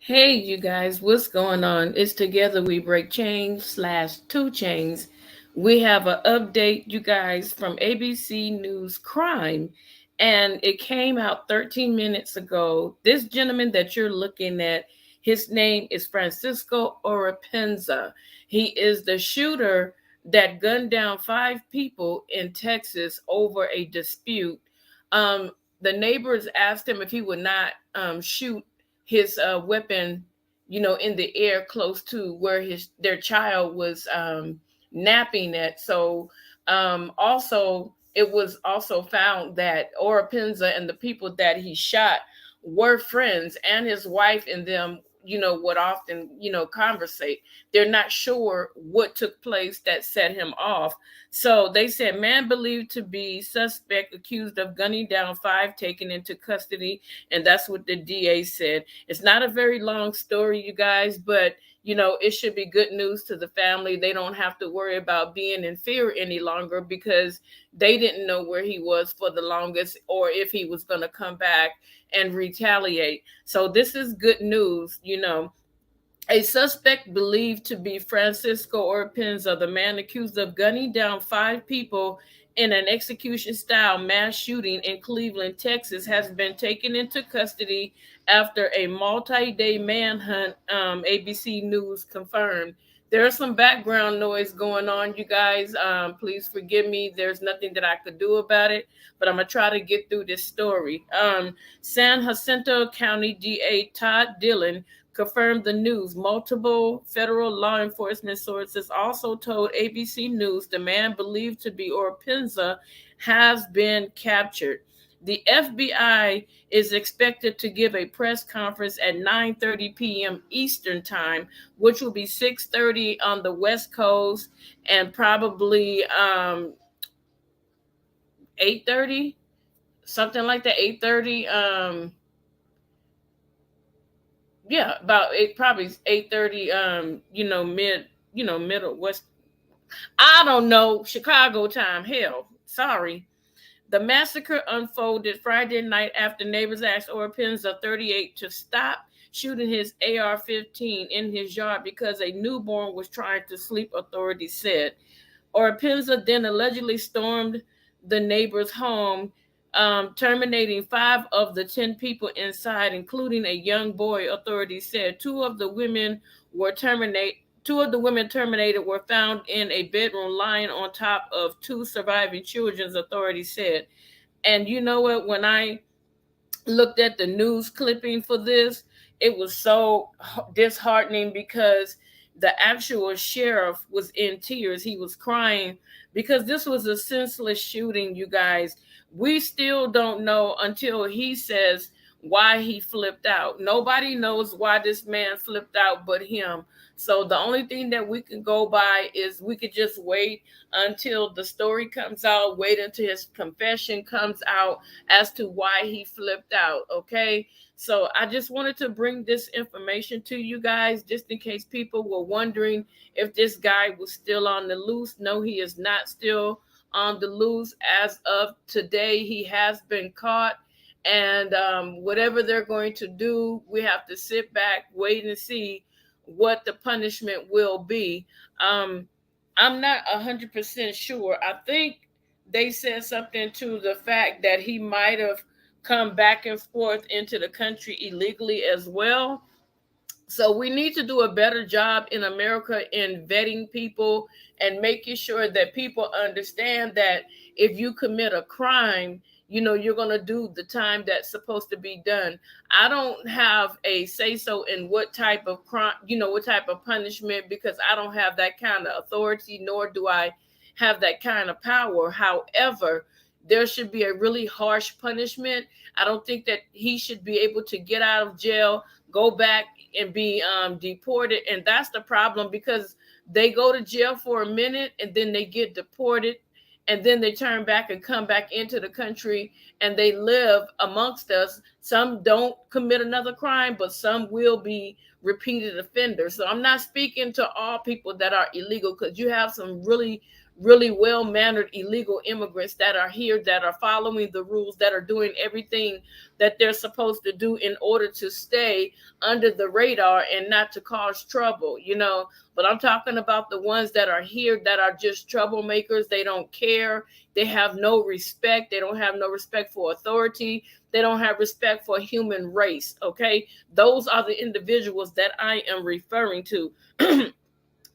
Hey, you guys, what's going on? It's Together We Break Chains slash Two Chains. We have an update, you guys, from ABC News Crime, and it came out 13 minutes ago. This gentleman that you're looking at, his name is Francisco Oropensa. He is the shooter that gunned down five people in Texas over a dispute. Um, the neighbors asked him if he would not shoot his weapon, in the air close to where his their child was napping at. So also it was also found that Oropenza and the people that he shot were friends, and his wife and them, would often, conversate. They're not sure what took place that set him off. So they said man believed to be suspect accused of gunning down five taken into custody, and that's what the DA said. It's not a very long story, you guys, but it should be good news to the family. They don't have to worry about being in fear any longer because they didn't know where he was for the longest or if he was going to come back and retaliate. So this is good news. A suspect believed to be Francisco Orpenza, the man accused of gunning down five people in an execution style mass shooting in Cleveland, Texas, has been taken into custody after a multi day manhunt, ABC News confirmed. There's some background noise going on, you guys. Please forgive me. There's nothing that I could do about it, but I'm going to try to get through this story. San Jacinto County DA Todd Dillon confirmed the news. Multiple federal law enforcement sources also told ABC News the man believed to be Orpenza has been captured. The FBI is expected to give a press conference at 9:30 p.m. Eastern Time, which will be 6:30 on the West Coast and probably 8:30, something like that. 8:30. Yeah, about eight, probably 8:30. Middle West. I don't know, Chicago time. Hell, sorry. The massacre unfolded Friday night after neighbors asked Orpenza, 38, to stop shooting his AR-15 in his yard because a newborn was trying to sleep, authorities said. Orpenza then allegedly stormed the neighbor's home, terminating five of the 10 people inside, including a young boy, authorities said. Two of the women terminated were found in a bedroom lying on top of two surviving children, authorities said. And you know what? When I looked at the news clipping for this, it was so disheartening because the actual sheriff was in tears. He was crying because this was a senseless shooting, you guys. We still don't know until he says why he flipped out. Nobody knows why this man flipped out but him. So the only thing that we can go by is we could just wait until the story comes out, wait until his confession comes out as to why he flipped out. Okay. So I just wanted to bring this information to you guys just in case people were wondering if this guy was still on the loose. No, he is not still on the loose. As of today, he has been caught. And whatever they're going to do, we have to sit back, wait and see what the punishment will be. I'm not 100% sure. I think they said something to the fact that he might have come back and forth into the country illegally as well. So we need to do a better job in America in vetting people and making sure that people understand that if you commit a crime, you're going to do the time that's supposed to be done. I don't have a say so in what type of crime, what type of punishment, because I don't have that kind of authority, nor do I have that kind of power. However, there should be a really harsh punishment. I don't think that he should be able to get out of jail, go back and be deported. And that's the problem, because they go to jail for a minute and then they get deported, and then they turn back and come back into the country and they live amongst us. Some don't commit another crime, but some will be repeated offenders. So I'm not speaking to all people that are illegal, because you have some really really well-mannered illegal immigrants that are here, that are following the rules, that are doing everything that they're supposed to do in order to stay under the radar and not to cause trouble, but I'm talking about the ones that are here that are just troublemakers. They don't care. They have no respect. They don't have no respect for authority. They don't have respect for human race. Okay. Those are the individuals that I am referring to.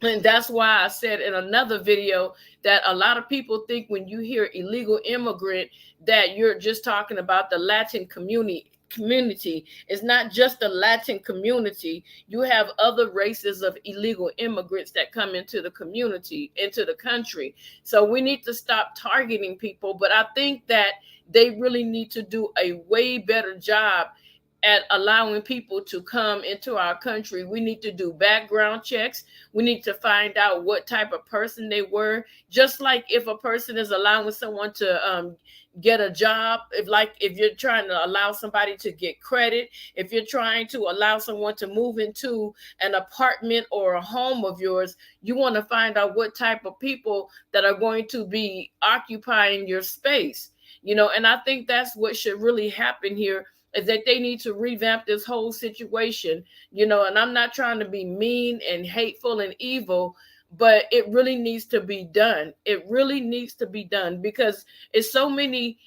And that's why I said in another video that a lot of people think when you hear illegal immigrant that you're just talking about the Latin community. It's not just the Latin community. You have other races of illegal immigrants that come into the community, into the country. So we need to stop targeting people. But I think that they really need to do a way better job at allowing people to come into our country. We need to do background checks. We need to find out what type of person they were. Just like if a person is allowing someone to get a job, if you're trying to allow somebody to get credit, if you're trying to allow someone to move into an apartment or a home of yours, you want to find out what type of people that are going to be occupying your space. And I think that's what should really happen here, is that they need to revamp this whole situation, and I'm not trying to be mean and hateful and evil, but it really needs to be done. It really needs to be done because it's so many,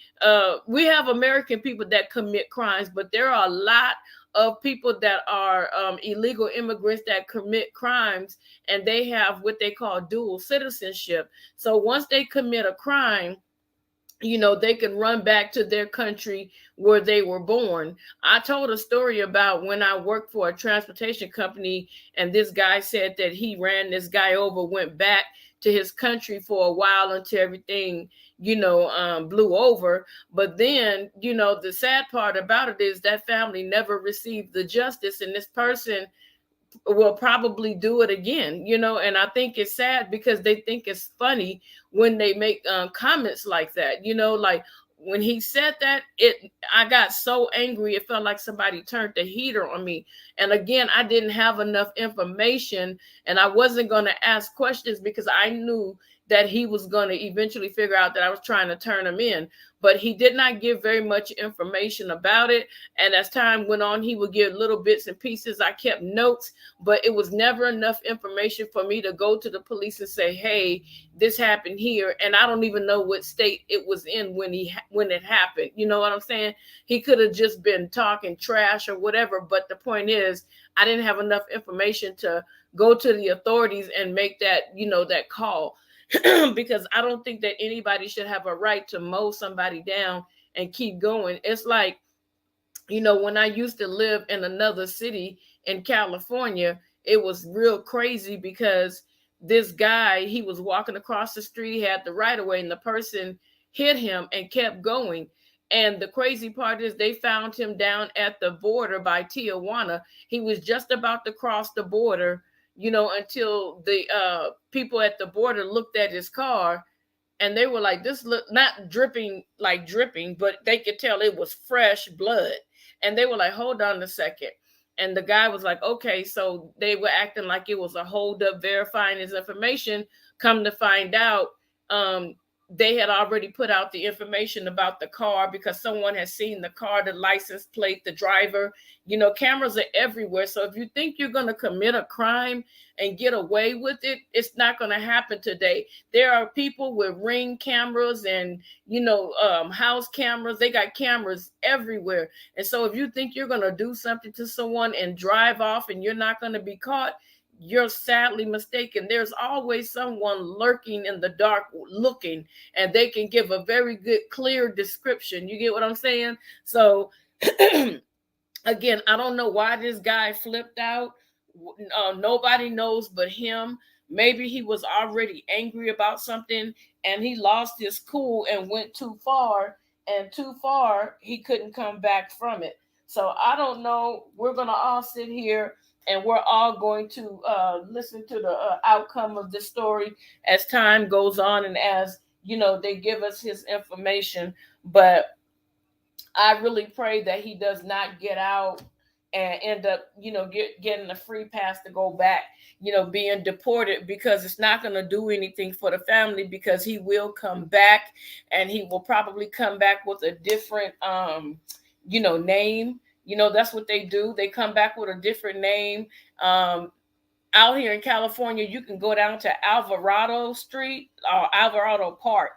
we have American people that commit crimes, but there are a lot of people that are illegal immigrants that commit crimes, and they have what they call dual citizenship. So once they commit a crime, they can run back to their country where they were born. I told a story about when I worked for a transportation company, and this guy said that he ran this guy over, went back to his country for a while until everything, blew over. But then, the sad part about it is that family never received the justice, and this person will probably do it again, and I think it's sad because they think it's funny when they make comments like that, like when he said that, I got so angry. It felt like somebody turned the heater on me. And again, I didn't have enough information, and I wasn't going to ask questions because I knew that he was going to eventually figure out that I was trying to turn him in. But he did not give very much information about it. And as time went on, he would give little bits and pieces. I kept notes, but it was never enough information for me to go to the police and say, hey, this happened here. And I don't even know what state it was in when it happened. You know what I'm saying? He could have just been talking trash or whatever. But the point is, I didn't have enough information to go to the authorities and make that, that call. Because I don't think that anybody should have a right to mow somebody down and keep going. It's like, when I used to live in another city in California, it was real crazy because this guy, he was walking across the street, had the right of way, and the person hit him and kept going. And the crazy part is they found him down at the border by Tijuana. He was just about to cross the border, until the people at the border looked at his car, and they were like, this look not dripping, but they could tell it was fresh blood. And they were like, hold on a second. And the guy was like, okay. So they were acting like it was a holdup, verifying his information. Come to find out, they had already put out the information about the car because someone had seen the car, the license plate, the driver. Cameras are everywhere. So if you think you're going to commit a crime and get away with it, it's not going to happen today. There are people with Ring cameras and, house cameras. They got cameras everywhere. And so if you think you're going to do something to someone and drive off and you're not going to be caught, you're sadly mistaken. There's always someone lurking in the dark looking, and they can give a very good, clear description. You get what I'm saying? So again, I don't know why this guy flipped out. Nobody knows but him. Maybe he was already angry about something and he lost his cool and went too far, and too far, he couldn't come back from it. So I don't know. We're going to all sit here and we're all going to listen to the outcome of this story as time goes on and as, they give us his information. But I really pray that he does not get out and end up, getting a free pass to go back, being deported, because it's not going to do anything for the family, because he will come back, and he will probably come back with a different name. That's what they do. They come back with a different name. Out here in California, you can go down to Alvarado Street or Alvarado Park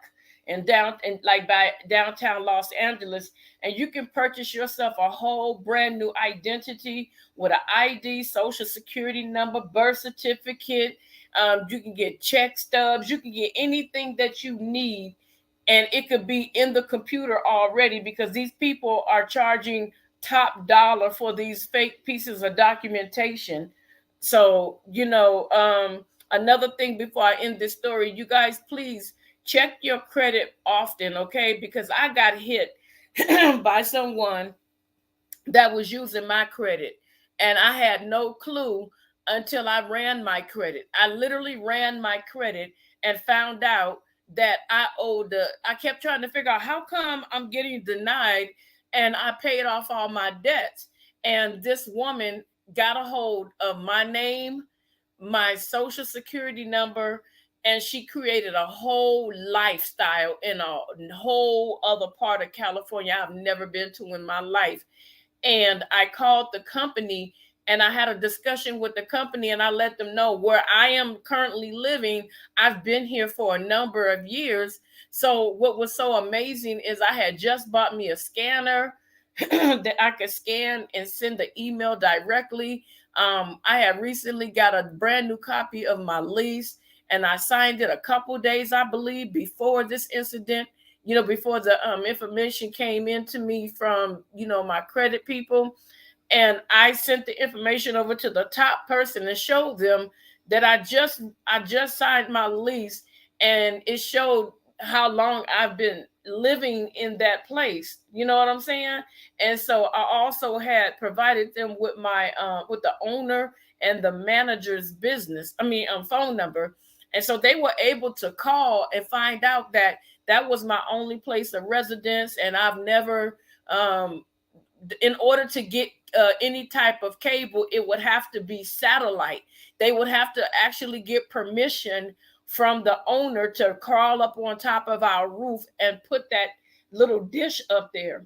and down and like by downtown Los Angeles, and you can purchase yourself a whole brand new identity with an ID, social security number, birth certificate. You can get check stubs. You can get anything that you need, and it could be in the computer already, because these people are charging top dollar for these fake pieces of documentation. So, another thing before I end this story, you guys, please check your credit often, okay? Because I got hit by someone that was using my credit, and I had no clue until I ran my credit. I literally ran my credit and found out that I kept trying to figure out how come I'm getting denied, and I paid off all my debts. And this woman got a hold of my name, my social security number, and she created a whole lifestyle in a whole other part of California I've never been to in my life. And I called the company, and I had a discussion with the company, and I let them know where I am currently living. I've been here for a number of years. So what was so amazing is I had just bought me a scanner that I could scan and send the email directly. I had recently got a brand new copy of my lease, and I signed it a couple days, I believe, before this incident, before the information came into me from, my credit people. And I sent the information over to the top person and showed them that I just signed my lease, and it showed how long I've been living in that place. You know what I'm saying? And so I also had provided them with my with the owner and the manager's phone number. And so they were able to call and find out that that was my only place of residence, and I've never in order to get any type of cable, it would have to be satellite. They would have to actually get permission from the owner to crawl up on top of our roof and put that little dish up there,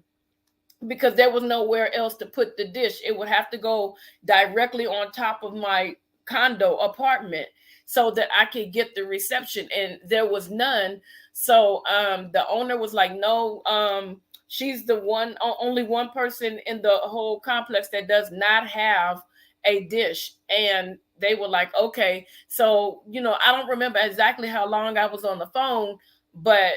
because there was nowhere else to put the dish. It would have to go directly on top of my condo apartment so that I could get the reception, and there was none. So the owner was like, no, she's the only one person in the whole complex that does not have a dish. And they were like, okay. So, I don't remember exactly how long I was on the phone, but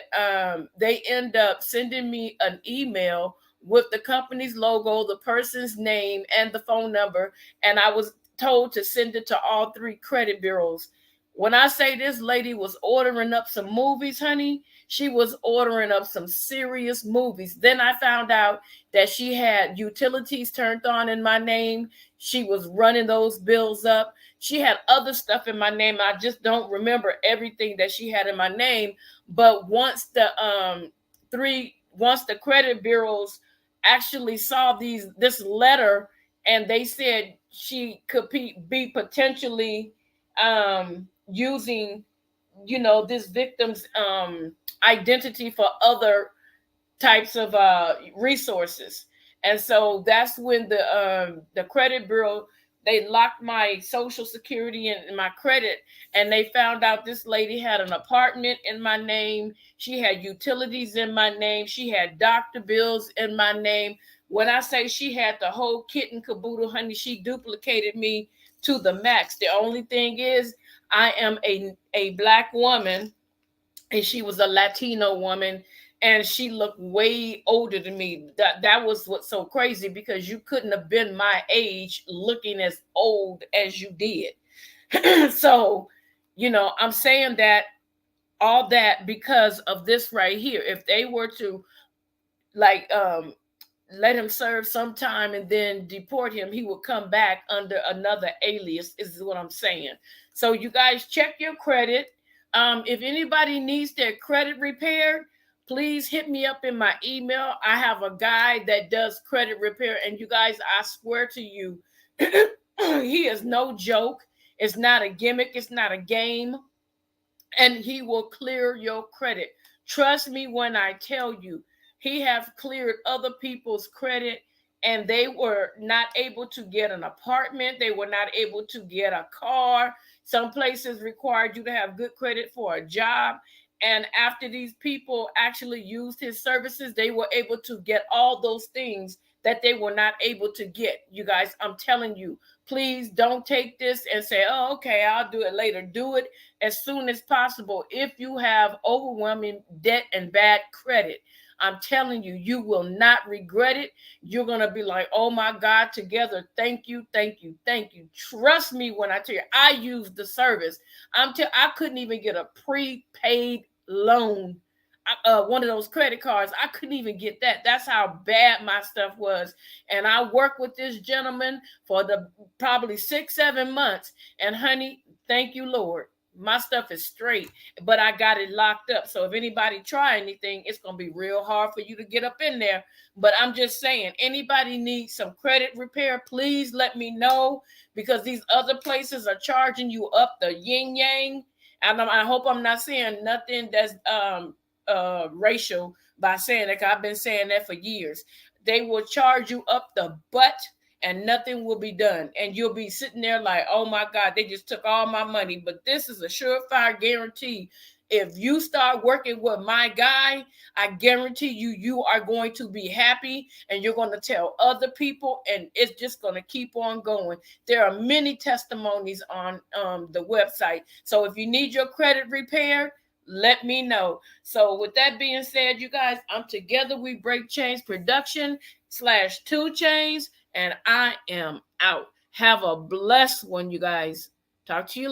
they end up sending me an email with the company's logo, the person's name, and the phone number. And I was told to send it to all three credit bureaus. When I say this lady was ordering up some movies, honey, she was ordering up some serious movies. Then I found out that she had utilities turned on in my name. She was running those bills up. She had other stuff in my name. I just don't remember everything that she had in my name. But once the credit bureaus actually saw this letter, and they said she could be potentially using this victim's identity for other types of resources. And so that's when the credit bureau, they locked my social security and my credit, and they found out this lady had an apartment in my name. She had utilities in my name. She had doctor bills in my name. When I say she had the whole kit and caboodle, honey, she duplicated me to the max. The only thing is, I am a Black woman, and she was a Latino woman, and she looked way older than me. That was what's so crazy, because you couldn't have been my age looking as old as you did. So, I'm saying that all that because of this right here. If they were to like let him serve some time and then deport him, he would come back under another alias, is what I'm saying. So you guys check your credit. If anybody needs their credit repaired, please hit me up in my email. I have a guy that does credit repair, and you guys, I swear to you, he is no joke. It's not a gimmick, it's not a game, and he will clear your credit. Trust me when I tell you, he have cleared other people's credit, and they were not able to get an apartment, they were not able to get a car. Some places required you to have good credit for a job, and after these people actually used his services, they were able to get all those things that they were not able to get. You guys, I'm telling you, please don't take this and say, oh, okay, I'll do it later. Do it as soon as possible. If you have overwhelming debt and bad credit, I'm telling you, you will not regret it. You're going to be like, oh my God, together. Thank you, thank you, thank you. Trust me when I tell you, I used the service. I couldn't even get a prepaid loan. One of those credit cards, I couldn't even get that. That's how bad my stuff was. And I worked with this gentleman for the probably 6 7 months, and honey, thank you, Lord, my stuff is straight, but I got it locked up. So if anybody try anything, it's gonna be real hard for you to get up in there. But I'm just saying, anybody needs some credit repair, please let me know, because these other places are charging you up the yin yang. And I hope I'm not saying nothing that's racial by saying that, 'cause I've been saying that for years. They will charge you up the butt, and nothing will be done. And you'll be sitting there like, oh my God, they just took all my money. But this is a surefire guarantee. If you start working with my guy, I guarantee you, you are going to be happy, and you're going to tell other people, and it's just going to keep on going. There are many testimonies on the website. So if you need your credit repaired, let me know. So with that being said, you guys, I'm Together We Break Chains production / 2 Chains, and I am out. Have a blessed one, you guys. Talk to you later.